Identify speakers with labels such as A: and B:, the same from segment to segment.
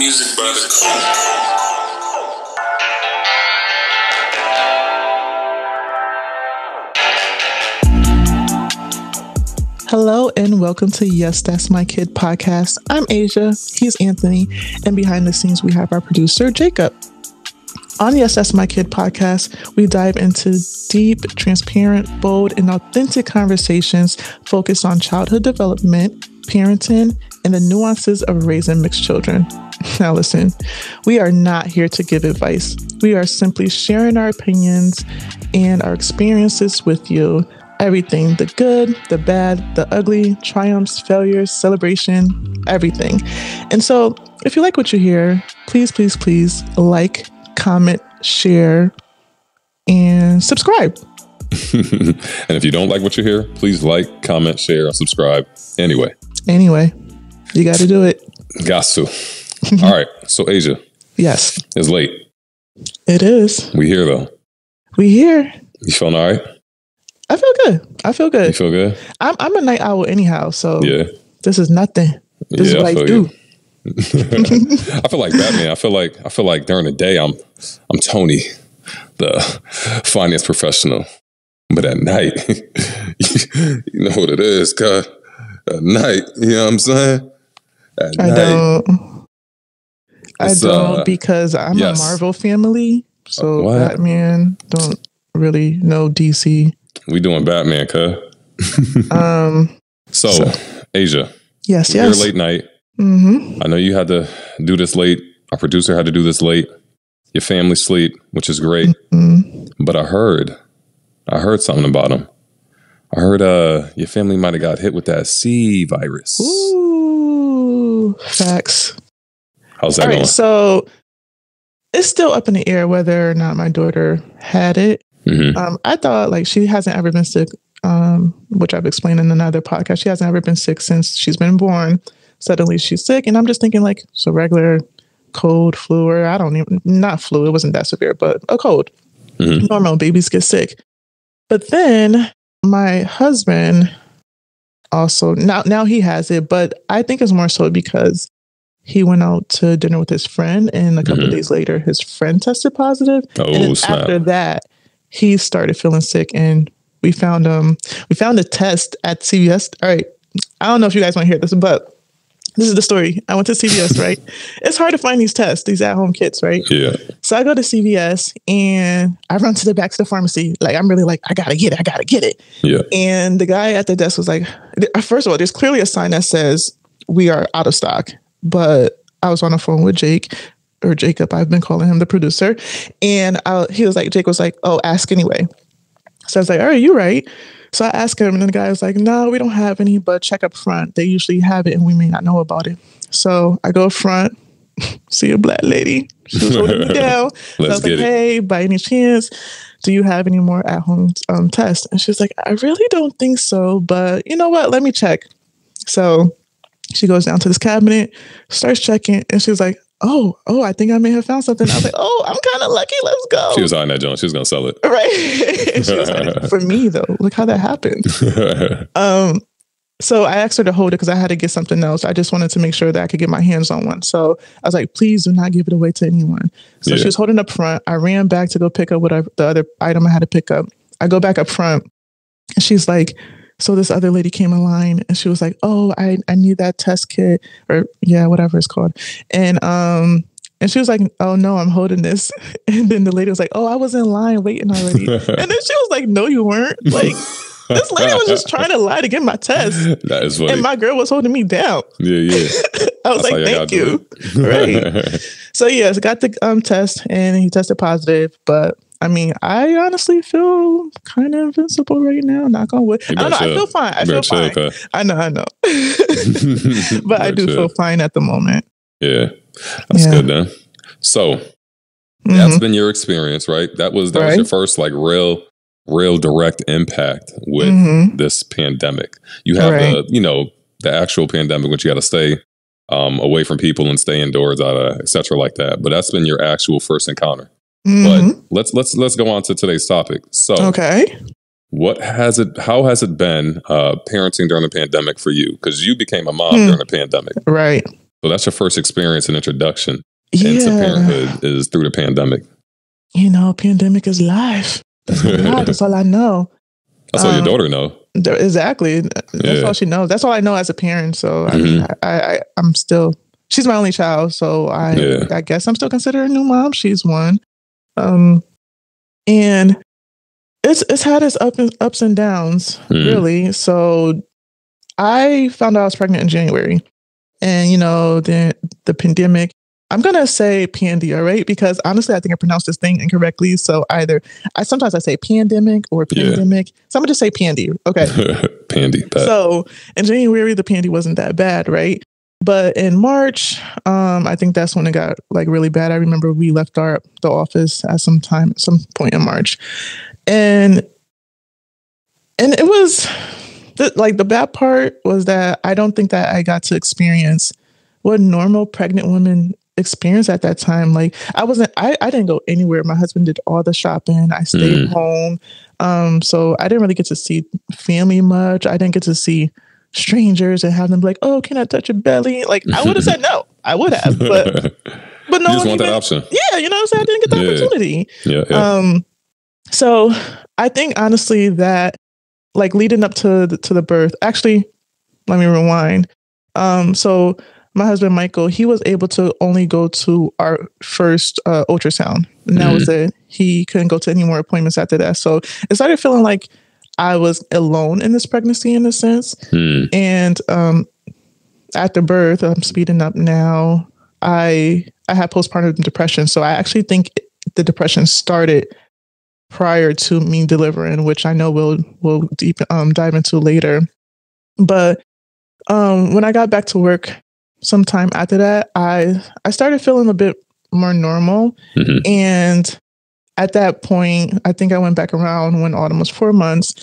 A: Music by the Code.
B: Hello and welcome to Yes, That's My Kid podcast. I'm Asia, he's Anthony, and behind the scenes we have our producer, Jacob. On Yes, That's My Kid podcast, we dive into deep, transparent, bold, and authentic conversations focused on childhood development, parenting, and the nuances of raising mixed children. Now listen, we are not here to give advice. We are simply sharing our opinions and our experiences with you. Everything, the good, the bad, the ugly, triumphs, failures, celebration, everything. And so if you like what you hear, please, please, please like, comment, share, and subscribe.
C: And if you don't like what you hear, please like, comment, share, and subscribe. Anyway, you got to do it. Got to. All right. So Asia.
B: Yes.
C: It's late.
B: It is.
C: We here though.
B: We here.
C: You feeling all right?
B: I feel good.
C: You feel good?
B: I'm a night owl anyhow, so
C: yeah.
B: This is nothing. This is what I do.
C: I feel like Batman. I feel like during the day I'm Tony, the finance professional. But at night, you know what it is, cuz. At night, you know what I'm saying?
B: I don't because I'm a Marvel family, so Batman don't really know DC.
C: We doing Batman, cuz. So, Asia.
B: Yes.
C: You're late night. Mm-hmm. I know you had to do this late. Our producer had to do this late. Your family sleep, which is great. Mm-hmm. But I heard something about him. I heard your family might have got hit with that C virus.
B: Ooh, facts.
C: How's that going?
B: So it's still up in the air whether or not my daughter had it. Mm-hmm. I thought like she hasn't ever been sick, which I've explained in another podcast. She hasn't ever been sick since she's been born. Suddenly she's sick. And I'm just thinking like, so regular cold, flu, or not flu. It wasn't that severe, but a cold. Mm-hmm. Normal babies get sick. But then my husband also, now he has it, but I think it's more so because he went out to dinner with his friend and a couple of days later, his friend tested positive.
C: Oh,
B: and
C: snap.
B: After that, he started feeling sick and we found a test at CVS. All right. I don't know if you guys want to hear this, but this is the story. I went to CVS, right? It's hard to find these tests, these at-home kits, right? Yeah. So I go to CVS and I run to the back to the pharmacy. Like, I'm really like, I gotta get it. Yeah. And the guy at the desk was like, first of all, there's clearly a sign that says we are out of stock. But I was on the phone with Jacob. I've been calling him the producer. And Jake was like, oh, ask anyway. So I was like, all right, you're right. So I asked him and the guy was like, no, we don't have any, but check up front. They usually have it and we may not know about it. So I go up front, see a black lady. She was holding me down. So I was like, hey, by any chance, do you have any more at-home tests? And she was like, I really don't think so, but you know what? Let me check. So she goes down to this cabinet, starts checking, and she was like, oh, I think I may have found something. I was like, oh, I'm kind of lucky. Let's go.
C: She was on that, John. She was going to sell it.
B: Right. And she was like, for me, though, look how that happened. So I asked her to hold it because I had to get something else. I just wanted to make sure that I could get my hands on one. So I was like, please do not give it away to anyone. So she was holding up front. I ran back to go pick up the other item I had to pick up. I go back up front, and she's like, so this other lady came in line and she was like, oh, I need that test kit or whatever it's called. And she was like, oh no, I'm holding this. And then the lady was like, oh, I was in line waiting already. And then she was like, no, you weren't. Like this lady was just trying to lie to get my test.
C: That is funny.
B: And my girl was holding me down.
C: Yeah.
B: I was like, thank you. Right. So I got the test and he tested positive, but I mean, I honestly feel kind of invincible right now. Knock on wood. I don't know. I feel fine. I feel fine. I know. But I do feel fine at the moment.
C: Yeah. That's good then. So that's been your experience, right? That was your first like real direct impact with this pandemic. You have the actual pandemic, which you got to stay away from people and stay indoors, et cetera, like that. But that's been your actual first encounter. Mm-hmm. But let's go on to today's topic. So, how has it been parenting during the pandemic for you? Because you became a mom during the pandemic,
B: right?
C: So that's your first experience and introduction into parenthood is through the pandemic.
B: Pandemic is life. That's That's all I know.
C: That's all your daughter know.
B: Exactly. That's all she knows. That's all I know as a parent. So I'm still, she's my only child. So I guess I'm still considered a new mom. She's one. And it's had its ups and downs, really. So I found out I was pregnant in January. And, the pandemic, I'm going to say Pandy, all right? Because honestly, I think I pronounced this thing incorrectly. So sometimes I say pandemic or pandemic. So I'm going to just say Pandy. Okay.
C: Pandy.
B: So in January, the Pandy wasn't that bad, right? But in March, I think that's when it got like really bad. I remember we left the office at some point in March. And it was the bad part was that I don't think that I got to experience what normal pregnant women experience at that time. Like I didn't go anywhere. My husband did all the shopping. I stayed home. So I didn't really get to see family much. I didn't get to see strangers and have them be like, oh, can I touch your belly? Like I would have said no. I would have, but no.
C: You just want that option.
B: Yeah, you know what I'm saying? I didn't get the opportunity.
C: Yeah.
B: So I think honestly that like leading up to the birth, actually, let me rewind. So my husband, Michael, he was able to only go to our first ultrasound. And that was it. He couldn't go to any more appointments after that. So it started feeling like I was alone in this pregnancy in a sense. And after birth, I'm speeding up now. I had postpartum depression. So I actually think the depression started prior to me delivering, which I know we'll dive into later. But when I got back to work sometime after that, I started feeling a bit more normal. And at that point, I think I went back around when Autumn was 4 months.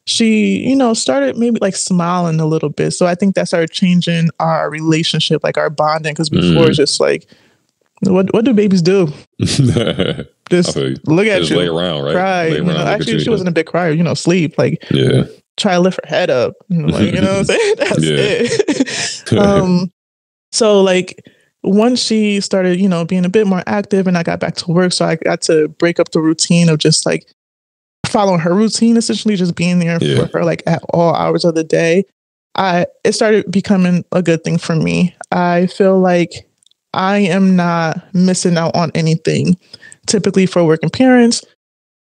B: She, started maybe like smiling a little bit. So I think that started changing our relationship, like our bonding. Because before it's just like, what do babies do? Just look at you,
C: lay around, right?
B: Cry. Actually, she wasn't a big crier. Sleep. Like, try to lift her head up. Like, you know what I'm saying? That's it. So like once she started, being a bit more active, and I got back to work, so I got to break up the routine of just like following her routine, essentially just being there for her like at all hours of the day. It started becoming a good thing for me. I feel like I am not missing out on anything. Typically for working parents,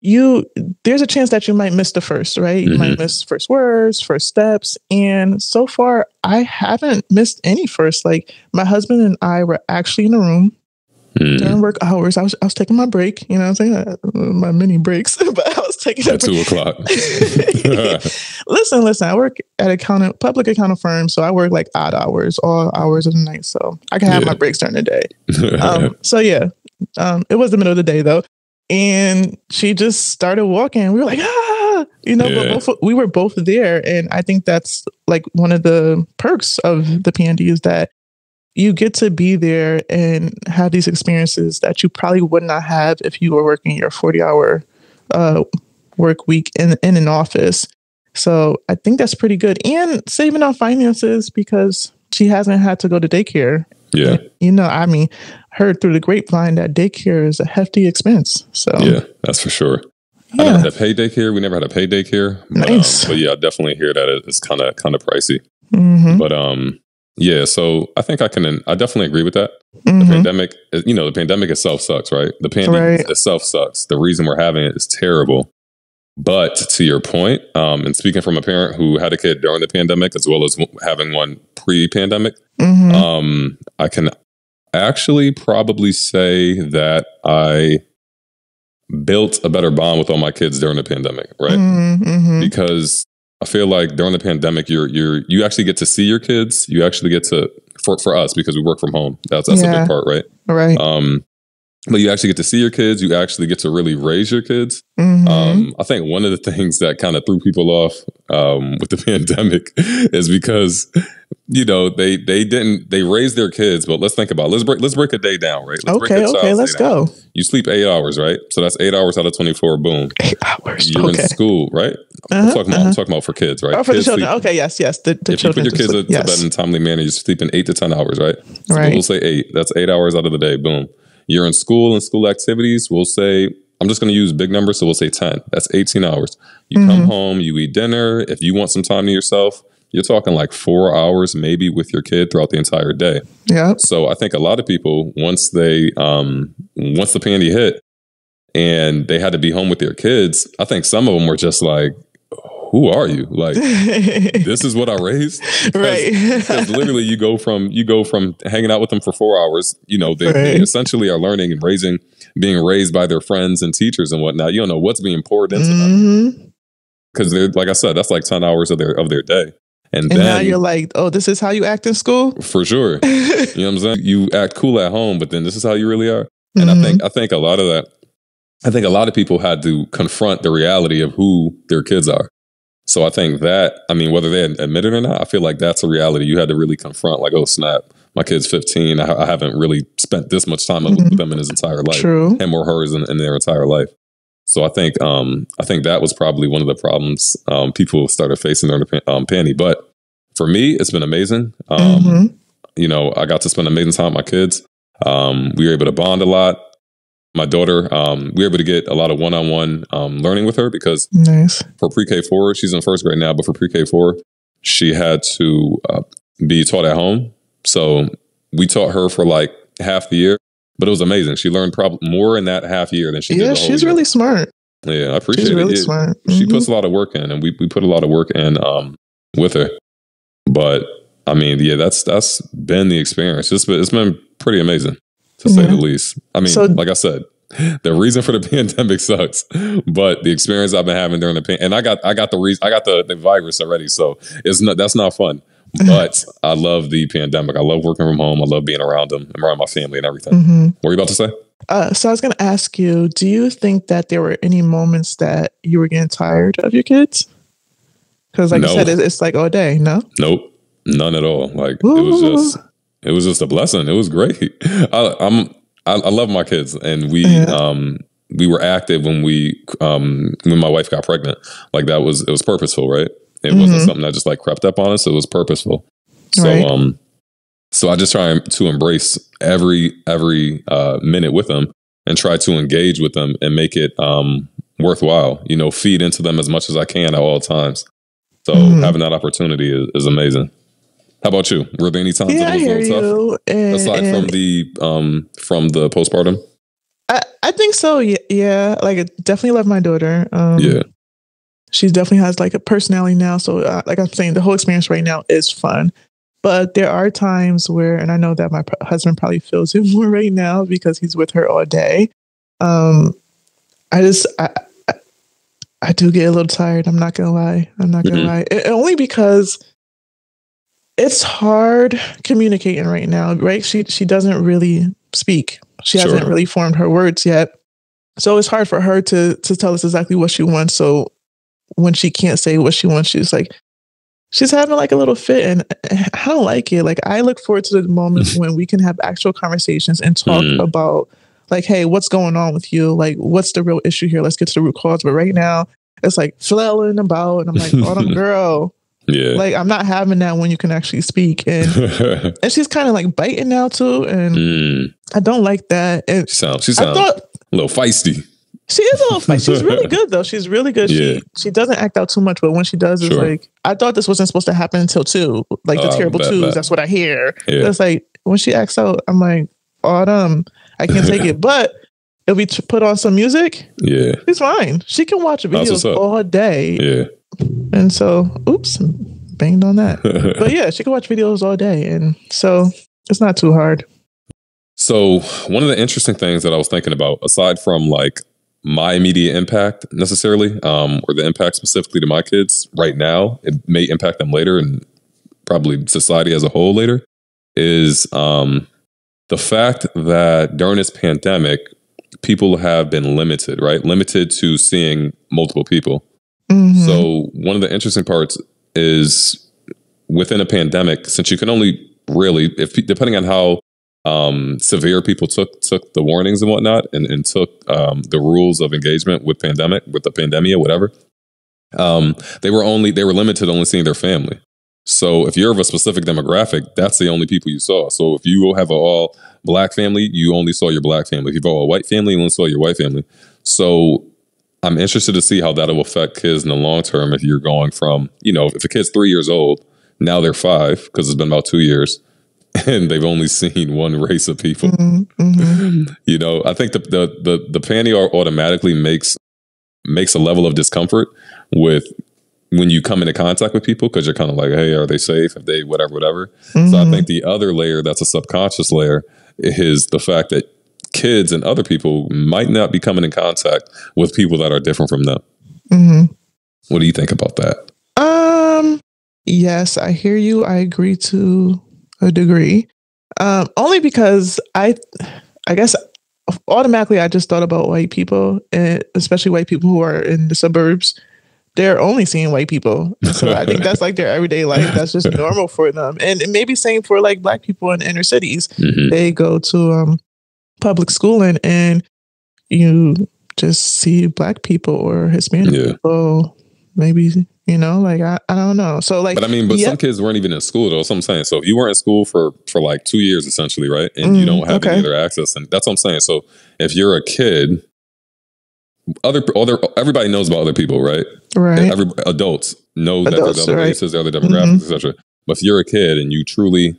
B: there's a chance that you might miss the first, right? You might miss first words, first steps. And so far, I haven't missed any first. Like my husband and I were actually in a room during work hours. I was taking my break, you know what I'm saying? My mini breaks, but I was taking
C: at 2 o'clock.
B: Listen, I work at a public accounting firm. So I work like odd hours, all hours of the night. So I can have my breaks during the day. It was the middle of the day though. And she just started walking. We were like, but we were both there. And I think that's like one of the perks of the Pandy is that you get to be there and have these experiences that you probably would not have if you were working your 40-hour work week in an office. So I think that's pretty good. And saving on finances because she hasn't had to go to daycare.
C: Yeah.
B: Heard through the grapevine that daycare is a hefty expense. So
C: yeah, that's for sure. I never had to pay daycare. We never had to pay daycare. But,
B: nice.
C: But yeah, I definitely hear that it's kind of pricey. But so I think I definitely agree with that. The pandemic, the pandemic itself sucks, right? The pandemic itself sucks. The reason we're having it is terrible. But to your point, and speaking from a parent who had a kid during the pandemic, as well as having one pre-pandemic, I can actually probably say that I built a better bond with all my kids during the pandemic, right? Because I feel like during the pandemic, you actually get to see your kids. You actually get to, for us, because we work from home. That's a big part, right?
B: Right.
C: But you actually get to see your kids. You actually get to really raise your kids. I think one of the things that kind of threw people off with the pandemic is because, they raised their kids. But let's think about it. Let's break a day down, right?
B: Let's go.
C: You sleep 8 hours, right? So that's 8 hours out of 24. Boom.
B: 8 hours.
C: You're in school, right? I'm talking about for kids, right?
B: Oh, for
C: kids
B: the children.
C: Sleep,
B: okay, yes. The
C: if
B: children.
C: You put your kids to bed in a timely manner, you're sleeping 8 to 10 hours, right? So
B: right.
C: We'll say 8. That's 8 hours out of the day. Boom. You're in school and school activities. We'll say, I'm just going to use big numbers. So we'll say 10. That's 18 hours. You come home, you eat dinner. If you want some time to yourself, you're talking like 4 hours maybe with your kid throughout the entire day.
B: Yeah.
C: So I think a lot of people, once the Pandy hit and they had to be home with their kids, I think some of them were just like, who are you? Like, this is what I raised?
B: Right.
C: Because literally you go from hanging out with them for 4 hours, they essentially are learning and being raised by their friends and teachers and whatnot. You don't know what's being poured into them. Because they're, like I said, that's like 10 hours of their day. And then
B: now you're like, oh, this is how you act in school?
C: For sure. You know what I'm saying? You act cool at home, but then this is how you really are. And I think a lot of that, I think a lot of people had to confront the reality of who their kids are. So I think that, whether they admit it or not, I feel like that's a reality you had to really confront. Like, oh, snap, my kid's 15. I haven't really spent this much time with them in his entire life.
B: True.
C: Him or hers in their entire life. So I think that was probably one of the problems people started facing during the Pandy. But for me, it's been amazing. I got to spend amazing time with my kids. We were able to bond a lot. My daughter, we were able to get a lot of one-on-one learning with her because for pre-K4, she's in first grade now, but for pre-K4, she had to be taught at home. So we taught her for like half the year. But it was amazing. She learned probably more in that half year than she did the whole
B: she's
C: year.
B: Really smart.
C: Yeah, I appreciate
B: she's
C: it.
B: Really smart.
C: She puts a lot of work in, and we put a lot of work in with her. But that's been the experience. It's been pretty amazing, to say the least. Like I said, the reason for the pandemic sucks, but the experience I've been having during the pandemic, and I got the virus already, so that's not fun. But I love the pandemic. I love working from home. I love being around them and around my family and everything. What were you about to say?
B: So I was going to ask you, do you think that there were any moments that you were getting tired of your kids? Because like you said, it's like all day, no?
C: Nope. None at all. Like it was just a blessing. It was great. I love my kids, and we were active when my wife got pregnant. Like it was purposeful, right? It wasn't something that just like crept up on us. It was purposeful. So,
B: right.
C: So I just try to embrace every minute with them and try to engage with them and make it worthwhile. Feed into them as much as I can at all times. So having that opportunity is amazing. How about you? Were there any times that was a little tough? Aside from the postpartum?
B: I think so. Yeah. Like I definitely love my daughter. She definitely has like a personality now. So like I'm saying, the whole experience right now is fun. But there are times where, and I know that my husband probably feels it more right now because he's with her all day. I do get a little tired. I'm not going to lie. Only because it's hard communicating right now, right? She doesn't really speak. She hasn't really formed her words yet. So it's hard for her to tell us exactly what she wants. So when she can't say what she wants, she's having like a little fit, and I don't like it. Like I look forward to the moment when we can have actual conversations and talk about like, hey, what's going on with you? Like, what's the real issue here? Let's get to the root cause. But right now it's like flailing about, and I'm like, oh, girl. Yeah. Like I'm not having that when you can actually speak. And and she's kind of like biting now too. And I don't like that. And
C: she sounds a little feisty.
B: She is a little feisty. She's really good though. She's really good. Yeah. She doesn't act out too much, but when she does, it's like, I thought this wasn't supposed to happen until 2. Like the terrible 2s. That's what I hear. Yeah. It's like when she acts out, I'm like, Autumn, I can't take it. But if we put on some music, she's fine. She can watch videos all day. Yeah. And so, oops, banged on that. But yeah, she can watch videos all day. And so it's not too hard.
C: So one of the interesting things that I was thinking about, aside from like my immediate impact necessarily, or the impact specifically to my kids right now, it may impact them later and probably society as a whole later, is the fact that during this pandemic, people have been limited, right? Limited to seeing multiple people. So one of the interesting parts is within a pandemic, since you can only really, depending on how severe people took the warnings and whatnot, and took the rules of engagement with the pandemia, whatever. They were limited to only seeing their family. So if you're of a specific demographic, that's the only people you saw. So if you have an all black family, you only saw your black family. If you have a white family, you only saw your white family. So I'm interested to see how that'll affect kids in the long term. If you're going from, if a kid's 3 years old, now they're 5 because it's been about 2 years, and they've only seen one race of people. Mm-hmm. I think the panty automatically makes a level of discomfort with when you come into contact with people, because you're kind of like, hey, are they safe? Have they whatever? Mm-hmm. So I think the other layer that's a subconscious layer is the fact that kids and other people might not be coming in contact with people that are different from them. Mm-hmm. What do you think about that?
B: Yes, I hear you. I agree to a degree. Only because I guess automatically I just thought about white people, and especially white people who are in the suburbs. They're only seeing white people. So I think that's like their everyday life. That's just normal for them. And it may be same for like black people in inner cities. Mm-hmm. They go to public schooling and you just see black people or Hispanic people. Maybe, like I don't know. So like,
C: but some kids weren't even in school though. That's what I'm saying. So if you weren't in school for like 2 years essentially, right? And you don't have any other access, and that's what I'm saying. So if you're a kid, everybody knows about other people, right?
B: Right.
C: Adults know that there's other races, other demographics, etc. But if you're a kid and you truly,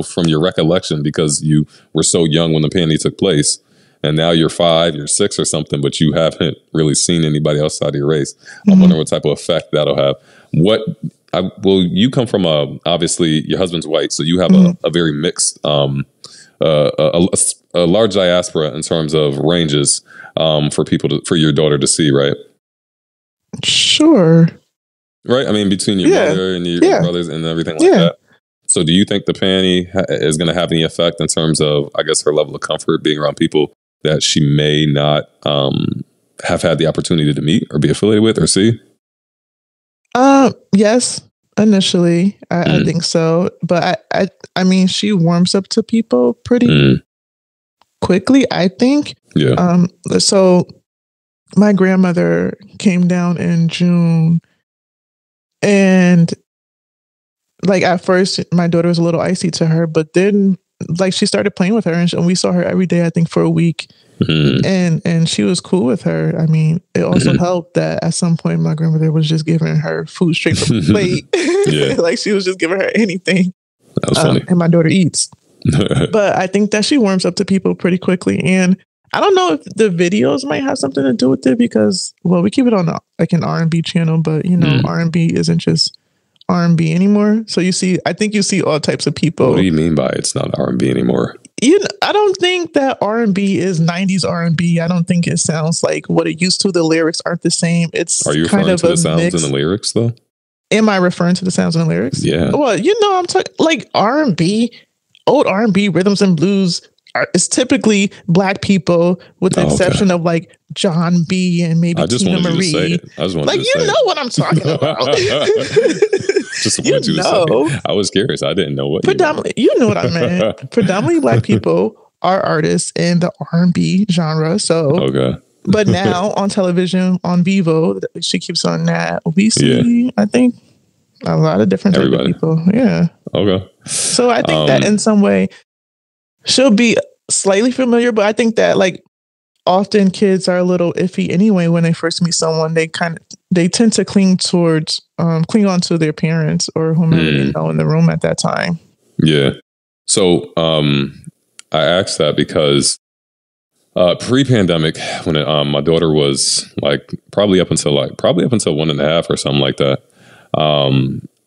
C: from your recollection, because you were so young when the pandemic took place, and now you're 5, you're 6 or something, but you haven't really seen anybody outside of your race, I'm wondering what type of effect that'll have. You come from obviously your husband's white, so you have a very mixed, a large diaspora in terms of ranges for your daughter to see, right?
B: Sure.
C: Right? I mean, between your mother and your brothers and everything like that. So do you think the panty is going to have any effect in terms of, I guess, her level of comfort being around people that she may not have had the opportunity to meet or be affiliated with or see?
B: Yes, initially. I think so. But I mean, she warms up to people pretty quickly, I think. Yeah. So my grandmother came down in June, and like at first my daughter was a little icy to her, but then like she started playing with her, and we saw her every day, I think for a week. And she was cool with her. I mean, it also helped that at some point my grandmother was just giving her food straight from the plate. Like she was just giving her anything.
C: That was funny.
B: And my daughter eats. But I think that she warms up to people pretty quickly. And I don't know if the videos might have something to do with it, because, well, we keep it on like an R&B channel, but R&B isn't just R&B anymore. So I think you see all types of people.
C: What do you mean by it's not R&B anymore?
B: I don't think that R&B is 90s R&B. I don't think it sounds like what it used to. The lyrics aren't the same.
C: Are you referring to the sounds and the lyrics though?
B: Am I referring to the sounds and the lyrics?
C: Yeah.
B: Well, I'm talking like R&B, old R&B rhythms and blues. It's typically black people, with the exception of like John B and maybe Tina Marie.
C: I just wanted
B: like
C: you to
B: know what I'm talking about.
C: Just wanted you to say. I was curious. I didn't know what
B: predominantly. You know what I meant. Predominantly black people are artists in the R&B genre. So, but now on television, on Vivo, she keeps on that. We see, I think, a lot of different types of people. Yeah.
C: Okay.
B: So I think that in some way, she'll be slightly familiar, but I think that like often kids are a little iffy anyway when they first meet someone. They tend to cling on to their parents or whomever they know in the room at that time.
C: Yeah. So I asked that because pre-pandemic, when my daughter was probably up until 1.5 or something like that,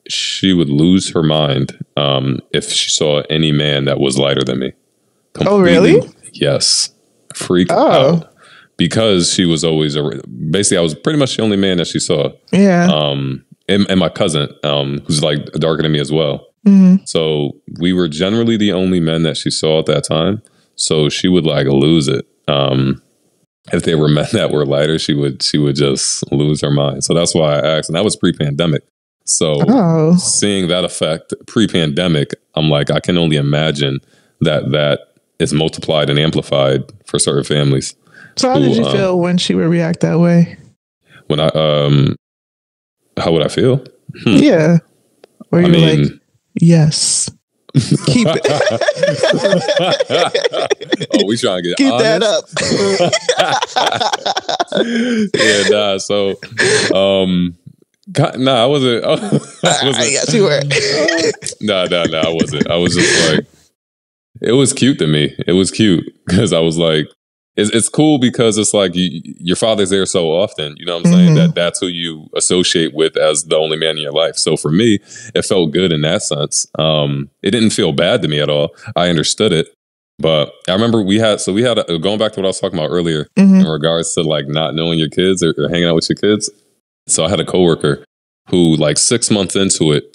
C: she would lose her mind if she saw any man that was lighter than me.
B: Oh, really?
C: Yes. Freak out. Because she was always basically I was pretty much the only man that she saw.
B: Yeah.
C: And my cousin, who's like darker than me as well. So we were generally the only men that she saw at that time. So she would like lose it. If they were men that were lighter, she would just lose her mind. So that's why I asked, and that was pre-pandemic. So seeing that effect pre-pandemic, I'm like, I can only imagine that it's multiplied and amplified for certain families.
B: So how did you feel when she would react that way?
C: When I, how would I feel?
B: Yeah. Were you like, yes, keep it.
C: Oh, we trying to
B: keep
C: honest?
B: That up.
C: Yeah, nah. So, nah, I wasn't.
B: I guess you were.
C: Nah, I wasn't. I was just like, it was cute to me. It was cute because I was like, it's cool because it's like your father's there so often. You know what I'm saying? That's who you associate with as the only man in your life. So for me, it felt good in that sense. It didn't feel bad to me at all. I understood it. But I remember we had going back to what I was talking about earlier in regards to like not knowing your kids or hanging out with your kids. So I had a coworker who like 6 months into it,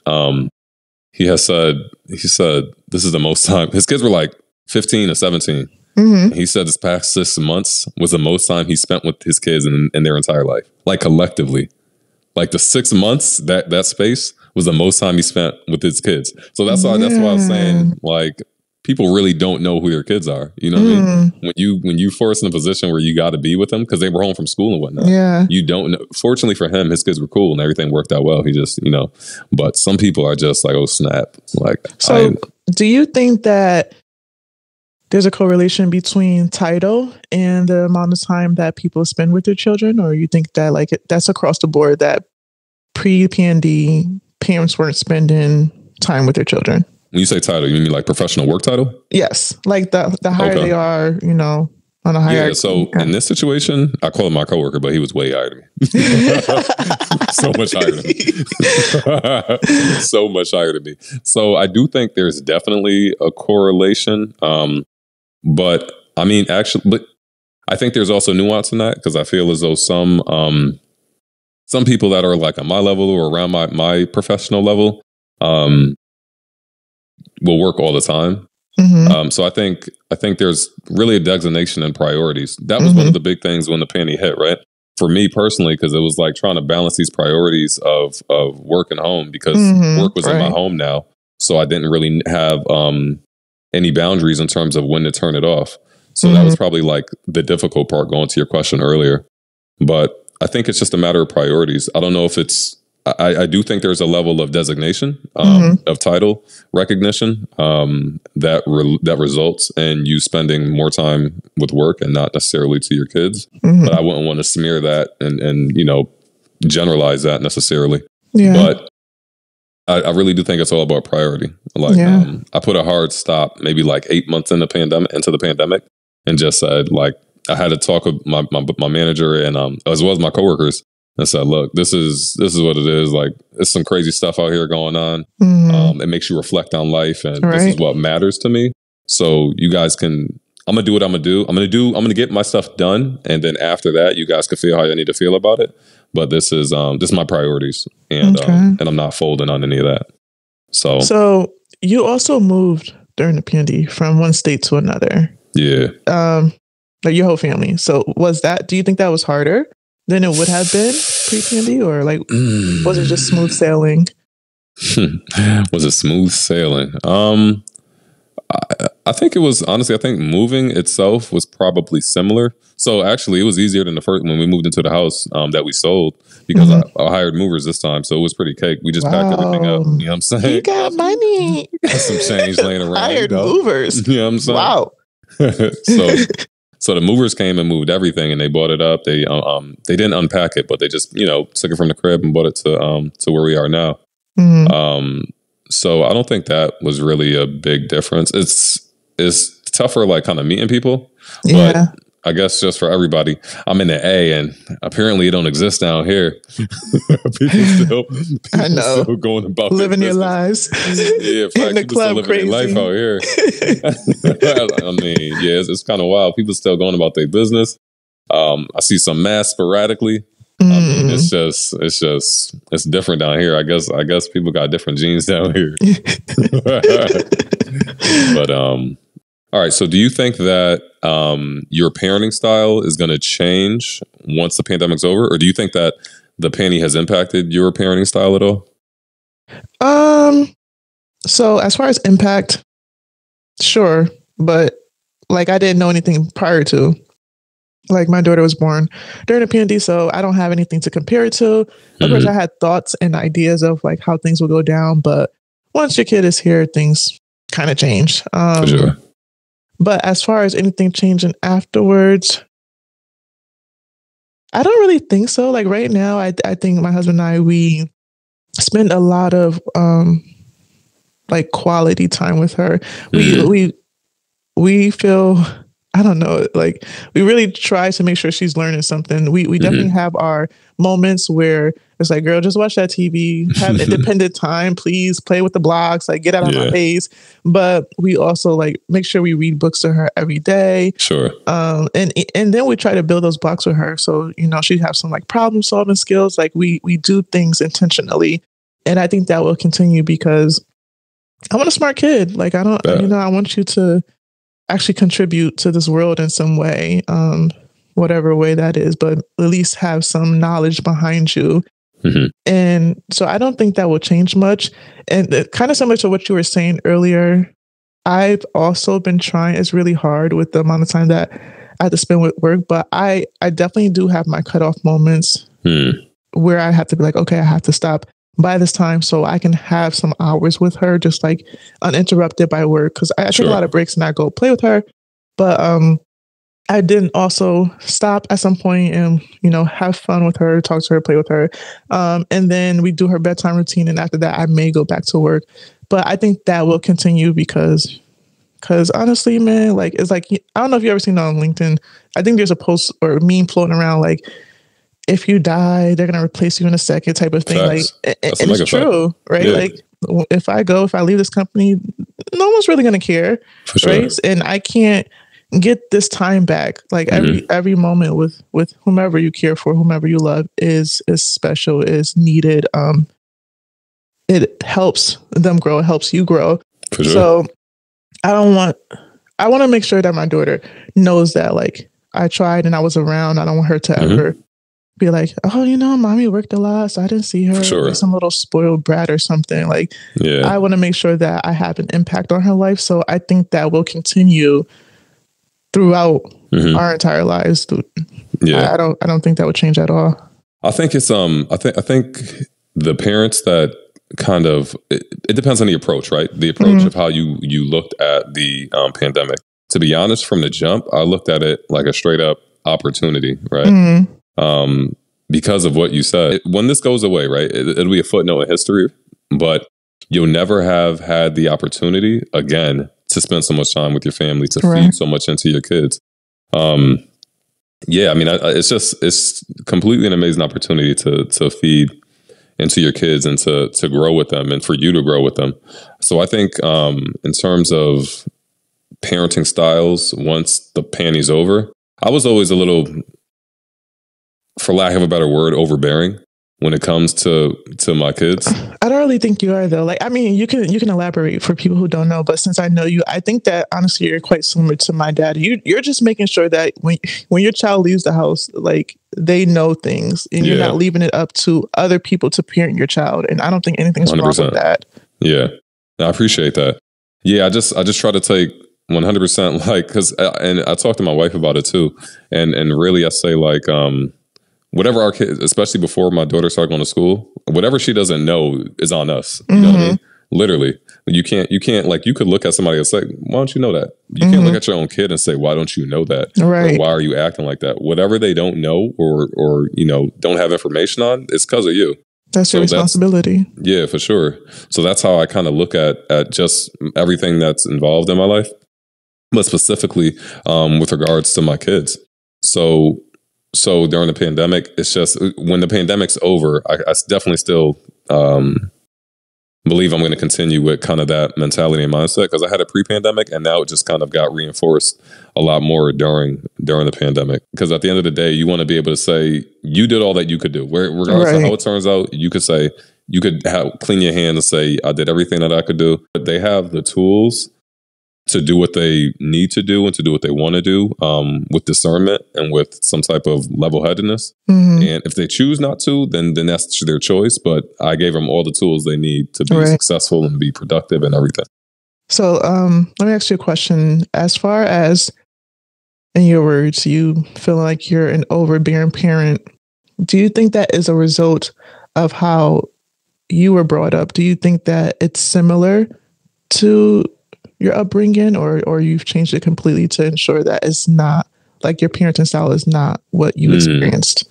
C: he said, this is the most time. His kids were like 15 or 17. He said this past 6 months was the most time he spent with his kids in their entire life, like collectively. Like the 6 months, that space was the most time he spent with his kids. So that's why I was saying, like, people really don't know who their kids are. You know what I mean? When you force in a position where you got to be with them because they were home from school and whatnot.
B: Yeah.
C: You don't know. Fortunately for him, his kids were cool and everything worked out well. He just, but some people are just like, oh snap. Like,
B: so do you think that there's a correlation between title and the amount of time that people spend with their children? Or you think that like that's across the board that pre-Pandy parents weren't spending time with their children?
C: When you say title, you mean like professional work title?
B: Yes. Like the higher they are, on a hierarchy.
C: Yeah, so in this situation, I call him my coworker, but he was way higher than me. So much higher than me. So much higher than me. So I do think there's definitely a correlation. But I mean, but I think there's also nuance in that because I feel as though some people that are like on my level or around my professional level will work all the time. So I think there's really a designation in priorities. That was one of the big things when the Pandy hit, right? For me personally, because it was like trying to balance these priorities of work and home because work was in my home now. So I didn't really have any boundaries in terms of when to turn it off. So that was probably like the difficult part going to your question earlier. But I think it's just a matter of priorities. I don't know if I do think there's a level of designation, of title recognition that results in you spending more time with work and not necessarily to your kids. But I wouldn't want to smear that and generalize that necessarily. Yeah. But I really do think it's all about priority. Like I put a hard stop maybe like 8 months into the pandemic and just said like I had to talk with my manager and as well as my coworkers and said, look, this is what it is. Like there's some crazy stuff out here going on. It makes you reflect on life and this is what matters to me. So you guys I'm gonna do what I'm gonna do. I'm gonna get my stuff done. And then after that, you guys can feel how you need to feel about it. But this is my priorities, and I'm not folding on any of that. So
B: you also moved during the Pandy from one state to another.
C: Yeah.
B: Like your whole family. So do you think that was harder than it would have been pre-Pandy, or like was it just smooth sailing?
C: Was it smooth sailing? I think it was, honestly, I think moving itself was probably similar. So actually it was easier than the first, when we moved into the house that we sold, because I hired movers this time. So it was pretty cake. We just packed everything up. You know what I'm saying?
B: You got money.
C: Got some change laying around.
B: Hired movers.
C: You know what I'm saying?
B: Wow.
C: So the movers came and moved everything and they bought it up. They didn't unpack it, but they just, took it from the crib and brought it to where we are now. So I don't think that was really a big difference. It's tougher, like kind of meeting people, but I guess just for everybody, I'm in the A and apparently it don't exist down here. people still going about
B: living your lives.
C: Yeah, in the club, living their life out here. I mean, it's kind of wild. People still going about their business. I see some masks sporadically. I mean, it's different down here. I guess people got different genes down here. But all right. So do you think that your parenting style is going to change once the pandemic's over, or do you think that the Pandy has impacted your parenting style at all?
B: So as far as impact, sure, but like I didn't know anything prior to. Like my daughter was born during the Pandy, so I don't have anything to compare it to. Of course, I had thoughts and ideas of like how things will go down, but once your kid is here, things kind of change.
C: For sure.
B: But as far as anything changing afterwards, I don't really think so. Like right now, I think my husband and I, we spend a lot of like quality time with her. We feel, I don't know, like we really try to make sure she's learning something. We definitely have our moments where it's like, girl, just watch that TV, have independent time, please play with the blocks, like get out of my face. But we also like make sure we read books to her every day.
C: Sure.
B: And then we try to build those blocks with her. So, you know, she have some like problem solving skills. Like we do things intentionally. And I think that will continue because I want a smart kid. Like I don't, you know, I want you to actually contribute to this world in some way, whatever way that is, but at least have some knowledge behind you. And so I don't think that will change much. And kind of similar to what you were saying earlier, I've also been trying, it's really hard with the amount of time that I have to spend with work, but I definitely do have my cutoff moments where I have to be like, okay, I have to stop by this time so I can have some hours with her, just like uninterrupted by work. Cause I take a lot of breaks and I go play with her. But I didn't also stop at some point and, you know, have fun with her, talk to her, play with her. And then we do her bedtime routine. And after that, I may go back to work. But I think that will continue because honestly, man, like, it's like, I don't know if you've ever seen it on LinkedIn. I think there's a post or a meme floating around like, if you die, they're going to replace you in a second type of thing.
C: Facts.
B: Like, and it's true, right? Yeah. Like if I leave this company, no one's really going to care. For sure. Right. And I can't get this time back. Like every moment with whomever you care for, whomever you love is special, is needed. It helps them grow. It helps you grow. For sure. So I want to make sure that my daughter knows that like I tried and I was around. I don't want her to ever be like, oh, you know, mommy worked a lot, so I didn't see her. Like some little spoiled brat or something. Like, I want to make sure that I have an impact on her life. So I think that will continue throughout our entire lives. I don't think that would change at all.
C: I think it's I think the parents that kind of it depends on the approach, right? The approach of how you looked at the pandemic. To be honest, from the jump, I looked at it like a straight up opportunity, right? Because of what you said. When this goes away, right, it'll be a footnote in history, but you'll never have had the opportunity again to spend so much time with your family, to feed so much into your kids. I mean, it's completely an amazing opportunity to feed into your kids and to grow with them and for you to grow with them. So I think in terms of parenting styles, once the panty's over, I was always a little, for lack of a better word, overbearing when it comes to my kids.
B: I don't really think you are though. Like, I mean, you can elaborate for people who don't know, but since I know you, I think that honestly, you're quite similar to my dad. You're just making sure that when your child leaves the house, like they know things and you're not leaving it up to other people to parent your child. And I don't think anything's 100%. Wrong with that.
C: Yeah. I appreciate that. Yeah. I just try to take 100%, like, and I talked to my wife about it too. And really I say like, whatever our kids, especially before my daughter started going to school, whatever she doesn't know is on us. You know what I mean? Literally. You can't like, you could look at somebody and say, why don't you know that? You can't look at your own kid and say, why don't you know that?
B: Right.
C: Or why are you acting like that? Whatever they don't know or you know, don't have information on, it's because of you.
B: That's your responsibility.
C: Yeah, for sure. So that's how I kind of look at just everything that's involved in my life, but specifically with regards to my kids. So during the pandemic, it's just when the pandemic's over, I definitely still believe I'm going to continue with kind of that mentality and mindset, because I had a pre-pandemic and now it just kind of got reinforced a lot more during the pandemic. Because at the end of the day, you want to be able to say you did all that you could do. Regardless of how it turns out, you could say, you could clean your hand and say, I did everything that I could do. But they have the tools to do what they need to do and to do what they want to do with discernment and with some type of level-headedness. And if they choose not to, then that's their choice. But I gave them all the tools they need to be successful and be productive and everything.
B: So let me ask you a question. As far as, in your words, you feel like you're an overbearing parent, do you think that is a result of how you were brought up? Do you think that it's similar to your upbringing, or you've changed it completely to ensure that it's not, like, your parenting style is not what you experienced?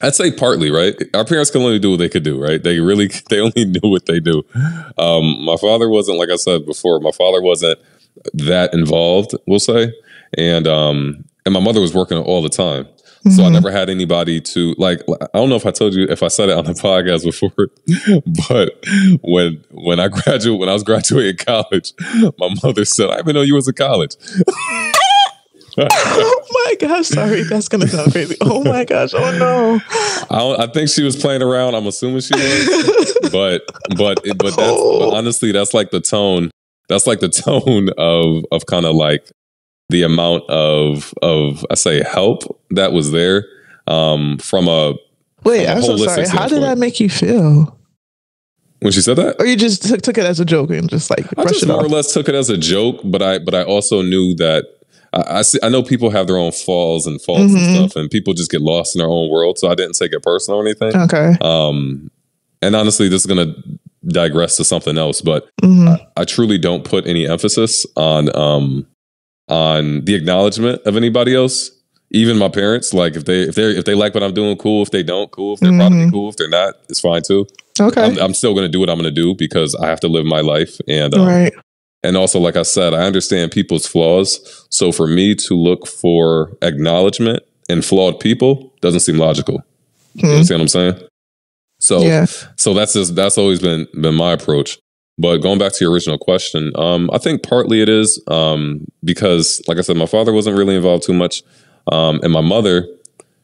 C: I'd say partly, right? Our parents can only do what they could do, right? They only knew what they do. My father wasn't, like I said before, my father wasn't that involved, we'll say. And my mother was working all the time. So I never had anybody to, like, I don't know if I told you, if I said it on the podcast before, but when I was graduating college, my mother said, "I didn't know you was in college."
B: Oh my gosh, sorry, that's gonna sound crazy. Oh my gosh, oh no.
C: I think she was playing around. I'm assuming she was, but honestly, that's like the tone. That's like the tone of kind of like the amount of I say help that was there from a
B: wait. I'm so sorry. How did that make you feel
C: when she said that?
B: Or you just took it as a joke and just like
C: I just more or less took it as a joke, but I also knew that. I know people have their own flaws and faults and stuff, and people just get lost in their own world. So I didn't take it personal or anything.
B: Okay.
C: And honestly, this is going to digress to something else, but I truly don't put any emphasis on the acknowledgement of anybody else, even my parents. Like if they like what I'm doing, cool. If they don't, cool. If they're proud of me, cool. If they're not, it's fine too.
B: Okay.
C: I'm still going to do what I'm going to do because I have to live my life. And
B: right.
C: And also, like I said, I understand people's flaws. So for me to look for acknowledgement in flawed people doesn't seem logical. You understand what I'm saying? So that's always been my approach. But going back to your original question, I think partly it is because, like I said, my father wasn't really involved too much. And my mother,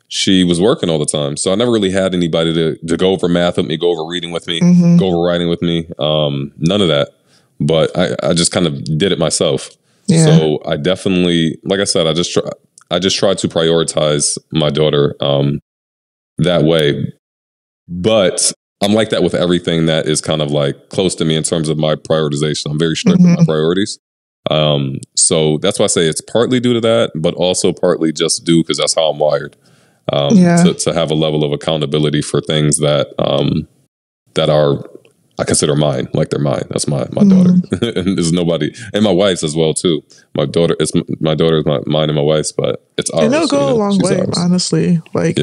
C: she was working all the time. So I never really had anybody to go over math with me, go over reading with me, go over writing with me. None of that. But I just kind of did it myself. Yeah. So I definitely, like I said, I just tried to prioritize my daughter that way. But I'm like that with everything that is kind of like close to me in terms of my prioritization. I'm very strict with my priorities. So that's why I say it's partly due to that, but also partly just due because that's how I'm wired. To have a level of accountability for things that are, I consider mine, like they're mine. That's my daughter. And there's nobody, and my wife's as well too. My daughter is mine and my wife's, but it's ours.
B: And it'll go a long way, honestly. Like,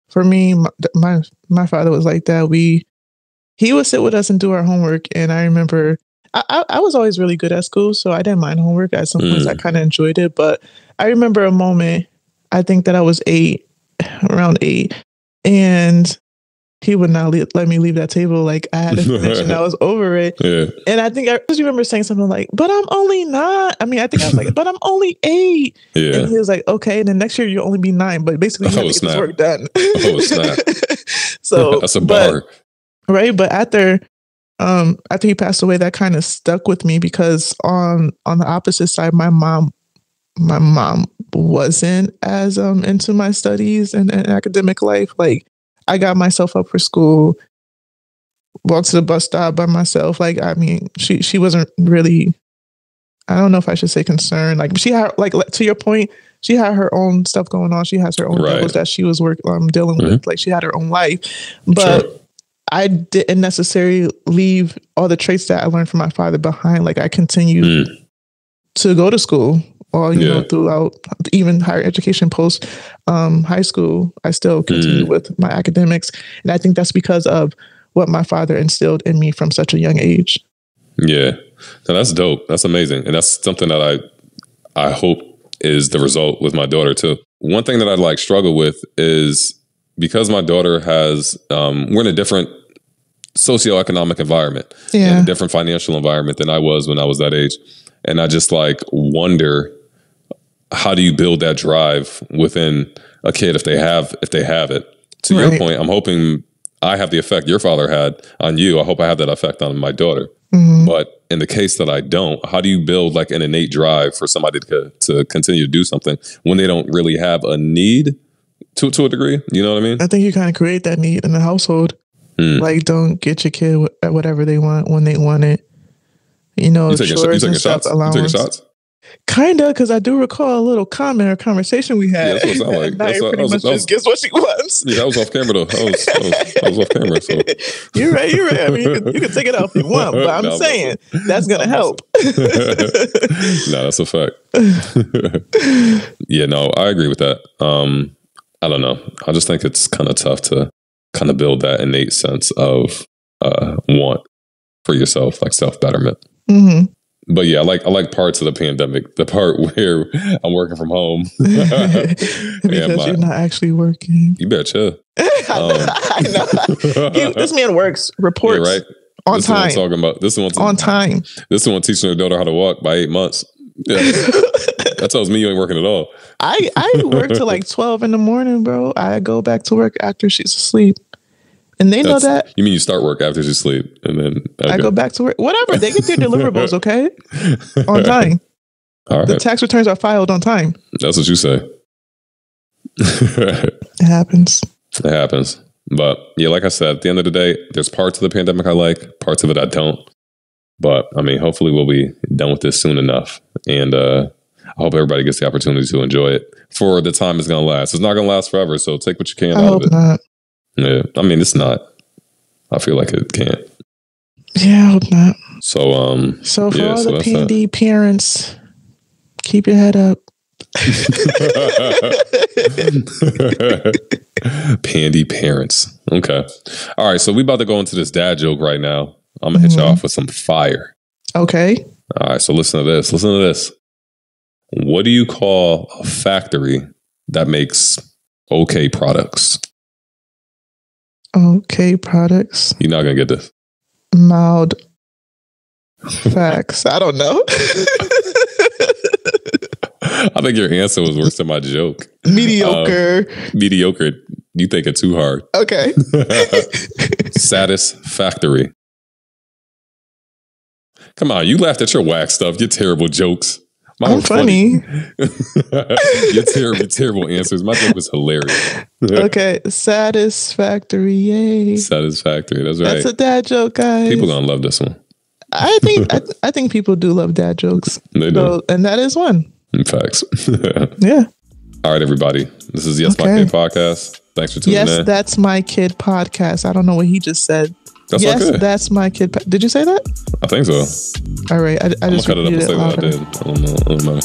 B: for me, my father was like that. He would sit with us and do our homework. And I remember I was always really good at school, so I didn't mind homework. At some points, I kind of enjoyed it. But I remember a moment, I think that I was around 8, and he would not let me leave that table. Like, I had to finish and I was over it. Yeah. And I think I just remember saying something like, but I'm only 9. I mean, I think I was like, but I'm only 8. Yeah. And he was like, okay, and then next year you'll only be 9. But basically, you have to get this work done. Oh, snap. So
C: that's a bar.
B: Right. But after he passed away, that kind of stuck with me because on the opposite side, my mom wasn't as into my studies and academic life. Like, I got myself up for school, walked to the bus stop by myself. Like, I mean, she wasn't really, I don't know if I should say concerned. Like, she had, like, to your point, she had her own stuff going on. She has her own troubles that she was dealing with. Like, she had her own life. But I didn't necessarily leave all the traits that I learned from my father behind. Like, I continued to go to school. Or, you know, throughout even higher education post high school, I still continue with my academics. And I think that's because of what my father instilled in me from such a young age. Yeah.
C: Now, that's dope. That's amazing. And that's something that I hope is the result with my daughter too. One thing that I struggle with is because my daughter has, we're in a different socioeconomic environment, in a different financial environment than I was when I was that age. And I just wonder, how do you build that drive within a kid if they have it? To your point, I'm hoping I have the effect your father had on you. I hope I have that effect on my daughter. But in the case that I don't, how do you build an innate drive for somebody to continue to do something when they don't really have a need to a degree? You know what I mean?
B: I think you kind of create that need in the household. Like, don't get your kid whatever they want when they want it. you know,
C: you taking shots? You taking shots?
B: Kinda, because I do recall a little comment or conversation we had.
C: Yeah, that's what it sounded like.
B: Now pretty much just guess what she wants.
C: Yeah, that was off camera though. I was off camera. So
B: you're right. I mean, you can take it out if you want, but I'm saying that's gonna help.
C: No, that's a fact. Yeah, no, I agree with that. I don't know. I just think it's kind of tough to kind of build that innate sense of want for yourself, like self-betterment. Mm-hmm. But yeah, I like parts of the pandemic. The part where I'm working from home.
B: Because you're not actually working.
C: You better chill.
B: I know. This man works, reports right? On time.
C: This is what I'm talking about. This is
B: on time.
C: This is one teaching her daughter how to walk by 8 months. Yeah. That tells me you ain't working at all.
B: I work till like 12 in the morning, bro. I go back to work after she's asleep. And they know that.
C: You mean you start work after you sleep and then
B: I go back to work. Whatever. They get their deliverables, okay? On time. All right. The tax returns are filed on time.
C: That's what you say.
B: It happens.
C: It happens. But yeah, like I said, at the end of the day, there's parts of the pandemic I like, parts of it I don't. But I mean, hopefully we'll be done with this soon enough. And I hope everybody gets the opportunity to enjoy it for the time it's going to last. It's not going to last forever. So take what you can out of it. Not. Yeah, I mean, it's not. I feel like it can't.
B: Yeah, I hope not.
C: So,
B: for all the Pandy parents, keep your head up.
C: Pandy parents. Okay. All right. So we about to go into this dad joke right now. I'm gonna hit you off with some fire.
B: Okay.
C: All right. So listen to this. Listen to this. What do you call a factory that makes okay products?
B: Okay products.
C: You're not gonna get this.
B: Mild facts. I don't know.
C: I think your answer was worse than my joke.
B: Mediocre.
C: Mediocre. You think it too hard.
B: Okay.
C: Satisfactory. Come on, you laughed at your whack stuff. Your terrible jokes.
B: I'm funny.
C: Your terrible answers. My joke was hilarious.
B: Okay, satisfactory. Yay!
C: Satisfactory. That's right.
B: That's a dad joke, guys.
C: People gonna love this one.
B: I think people do love dad jokes.
C: They do,
B: and that is one.
C: Facts.
B: Yeah.
C: All right, everybody. This is Yes, My Kid Podcast. Thanks for tuning in.
B: Yes, That's My Kid Podcast. I don't know what he just said.
C: That's
B: yes,
C: okay.
B: That's My Kid. Did you say that?
C: I think so.
B: All right. I just
C: cut it up and say what I did. I don't know.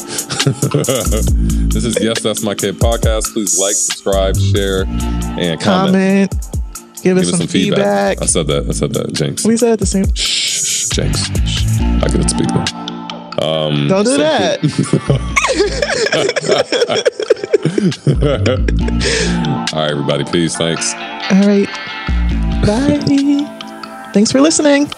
C: This is Yes, That's My Kid Podcast. Please like, subscribe, share, and comment.
B: Give us some feedback.
C: I said that, Jinx.
B: We said it the same.
C: Shh, Jinx. I couldn't speak now.
B: Don't do that.
C: All right, everybody. Peace. Thanks.
B: All right. Bye. Thanks for listening.